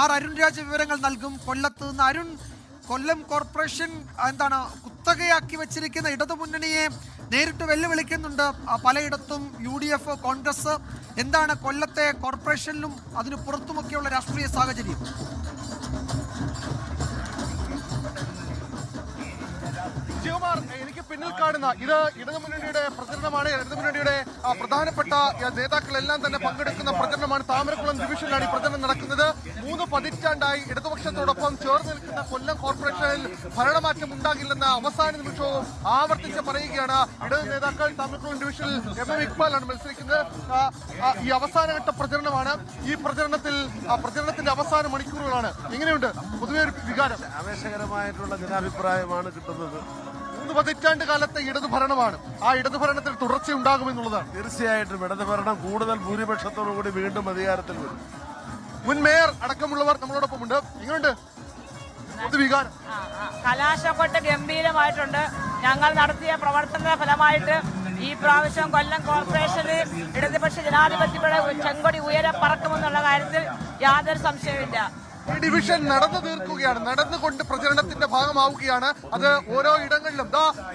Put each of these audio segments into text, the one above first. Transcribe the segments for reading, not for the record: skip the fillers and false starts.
അരുൺ രാജ് വിവരങ്ങൾ നൽകും. കൊല്ലത്ത് നിന്ന് അരുൺ, കൊല്ലം കോർപ്പറേഷൻ എന്താണ് കുത്തകയാക്കി വെച്ചിരിക്കുന്ന ഇടതുമുന്നണിയെ നേരിട്ട് വെല്ലുവിളിക്കുന്നുണ്ട് പലയിടത്തും UDF, കോൺഗ്രസ്. എന്താണ് കൊല്ലത്തെ കോർപ്പറേഷനിലും അതിനു പുറത്തുമൊക്കെയുള്ള രാഷ്ട്രീയ സാഹചര്യം? എനിക്ക് പിന്നിൽ കാണുന്ന ഇത് ഇടതുമുന്നണിയുടെ പ്രചരണമാണ്. ഇടതുമുന്നണിയുടെ പ്രധാനപ്പെട്ട നേതാക്കളെല്ലാം തന്നെ പങ്കെടുക്കുന്ന പ്രചരണമാണ്. താമരക്കുളം ഡിവിഷനിലാണ് ഈ പ്രചരണം നടക്കുന്നത്. 3 പതിറ്റാണ്ടായി ഇടതുപക്ഷത്തോടൊപ്പം ചേർന്ന് നിൽക്കുന്ന കൊല്ലം കോർപ്പറേഷനിൽ ഭരണമാറ്റം ഉണ്ടാകില്ലെന്ന അവസാന നിമിഷവും ആവർത്തിച്ച് പറയുകയാണ് ഇടതു നേതാക്കൾ. താമരക്കുളം ഡിവിഷനിൽ MM ഇക്ബാലാണ് മത്സരിക്കുന്നത്. ഈ അവസാനഘട്ട പ്രചരണമാണ്. ഈ പ്രചരണത്തിന്റെ അവസാന മണിക്കൂറുകളാണ്. എങ്ങനെയുണ്ട് പൊതുവെ ഒരു വികാരം? ആവേശകരമായിട്ടുള്ള ജനാഭിപ്രായമാണ് കിട്ടുന്നത്. 3 പതിറ്റാണ്ട് കാലത്തെ ഇടതുഭരണമാണ്. ആ ഇടതുഭരണത്തിൽ തുടർച്ചയുണ്ടാകുമെന്നുള്ളതാണ്. തീർച്ചയായിട്ടും ഇടതുഭരണം കൂടുതൽ ഭൂരിപക്ഷത്തോടുകൂടി വീണ്ടും അധികാരത്തിൽ വരും. മുൻ മേയർ അടക്കമുള്ളവർ നമ്മളോടൊപ്പം ഉണ്ട്. എങ്ങനെയുണ്ട് പൊതുവികാരം? കലാശക്കൊട്ട് ഗംഭീരമായിട്ടുണ്ട്. ഞങ്ങൾ നടത്തിയ പ്രവർത്തന ഫലമായിട്ട് ഈ പ്രാവശ്യം കൊല്ലം കോർപ്പറേഷന് ഇടതുപക്ഷ ജനാധിപത്യയുടെ ചെങ്കൊടി ഉയരെ പറക്കുമെന്നുള്ള കാര്യത്തിൽ യാതൊരു സംശയമില്ല. ഈ ഡിവിഷൻ നടന്നു തീർക്കുകയാണ്, നടന്നുകൊണ്ട് പ്രചരണത്തിന്റെ ഭാഗമാവുകയാണ്. അത് ഓരോ ഇടങ്ങളിലും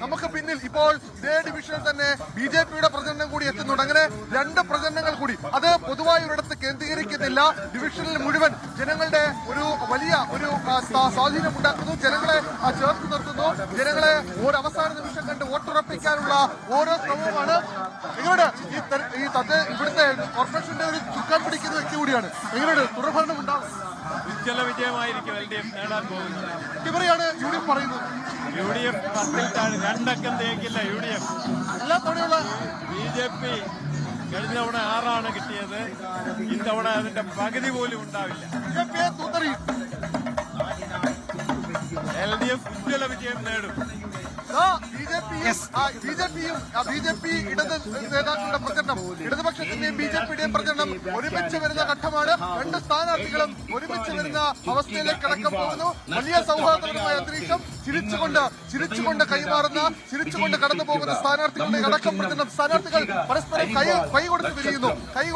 നമുക്ക് പിന്നിൽ ഇപ്പോൾ ഇതേ ഡിവിഷനിൽ തന്നെ BJPയുടെ പ്രചരണം കൂടി എത്തുന്നുണ്ട്. അങ്ങനെ 2 പ്രചരണങ്ങൾ കൂടി. അത് പൊതുവായി ഒരിടത്ത് കേന്ദ്രീകരിക്കുന്നില്ല. ഡിവിഷനിൽ മുഴുവൻ ജനങ്ങളുടെ ഒരു വലിയ ഒരു സ്വാധീനം ഉണ്ടാക്കുന്നു. ജനങ്ങളെ ചേർത്ത് നിർത്തുന്നു. ജനങ്ങളെ ഒരു അവസാന നിമിഷം കണ്ട് വോട്ടുറപ്പിക്കാനുള്ള ഓരോ ശ്രമവുമാണ്. എങ്ങനെയുണ്ട് ഇവിടുത്തെ കോർപ്പറേഷന്റെ ഒരു ചുക്കാൻ പിടിക്കുന്ന വ്യക്തി കൂടിയാണ്. എങ്ങനെയുണ്ട് തുടർഭരണം ഉണ്ടാവും? ഉജ്ജ്വല വിജയമായിരിക്കും LDF നേടാൻ പോകുന്നത്. ഇവരെയാണ് UDF പറയുന്നത്. UDF 10 2 തേക്കില്ല. UDF എല്ലാ തവണയുള്ള BJP കഴിഞ്ഞ തവണ 6 കിട്ടിയത്. ഇത്തവണ അതിന്റെ പകുതി പോലും ഉണ്ടാവില്ല. BJPയെ തൂത്തെറിയും. LDF ഉജ്ജ്വല വിജയം നേടും. BJP ഇടത് നേതാക്കളുടെ പ്രചരണം, ഇടതുപക്ഷത്തിന്റെയും BJPയുടെയും പ്രചരണം ഒരുമിച്ച് വരുന്ന ഘട്ടമാണ്. 2 സ്ഥാനാർത്ഥികളും ഒരുമിച്ച് വരുന്ന അവസ്ഥയിലേക്ക് കടക്കാൻ പോകുന്നു. വലിയ സൗഹാർദ്ദപരമായ അന്തരീക്ഷം. ചിരിച്ചുകൊണ്ട് കൈമാറുന്ന, ചിരിച്ചുകൊണ്ട് കടന്നു പോകുന്ന സ്ഥാനാർത്ഥികളുടെ അടക്കം പ്രചരണം. സ്ഥാനാർത്ഥികൾ പരസ്പരം കൈ കൊടുത്ത് പിരിയുന്നു. ഈ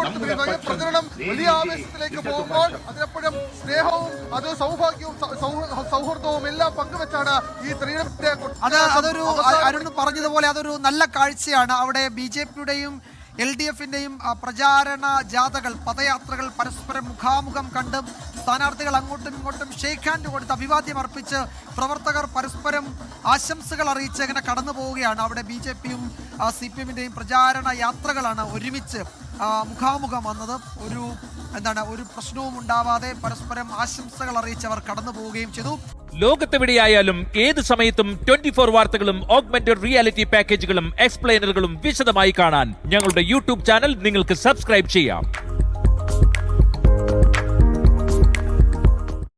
പ്രചരണം വലിയ ആവേശത്തിലേക്ക് പോകുമ്പോൾ അതിനെപ്പോഴും സ്നേഹവും അത് സൗഭാഗ്യവും സൗഹൃദവും എല്ലാം പങ്കുവെച്ചാണ് ഈ തെരഞ്ഞെടുപ്പിന്റെ അതൊരു അരുൺ പറഞ്ഞതുപോലെ അതൊരു നല്ല കാഴ്ചയാണ്. അവിടെ BJPയുടെയും LDFന്റെയും പ്രചാരണ ജാഥകൾ, പദയാത്രകൾ പരസ്പരം മുഖാമുഖം കണ്ട് സ്ഥാനാർത്ഥികൾ അങ്ങോട്ടും ഇങ്ങോട്ടും ഷേക്ക് ഹാൻഡ് കൊടുത്ത് അഭിവാദ്യം അർപ്പിച്ച് പ്രവർത്തകർ പരസ്പരം ആശംസകൾ അറിയിച്ച് അങ്ങനെ കടന്നു പോവുകയാണ്. അവിടെ BJPയും CPMന്റെയും പ്രചാരണ യാത്രകളാണ് ഒരുമിച്ച് മുഖാമുഖം വന്നത്. ഒരു പ്രശ്നവും ഉണ്ടാവാതെ പരസ്പരം ആശംസകൾ അറിയിച്ചവർ കടന്നു പോവുകയും ചെയ്തു. ലോകത്തെവിടെയായാലും ഏത് സമയത്തും 24 വാർത്തകളും ഓഗ്മെന്റഡ് റിയാലിറ്റി പാക്കേജുകളും എക്സ്പ്ലെയിനറുകളും വിശദമായി കാണാൻ ഞങ്ങളുടെ YouTube ചാനൽ നിങ്ങൾക്ക് സബ്സ്ക്രൈബ് ചെയ്യാം.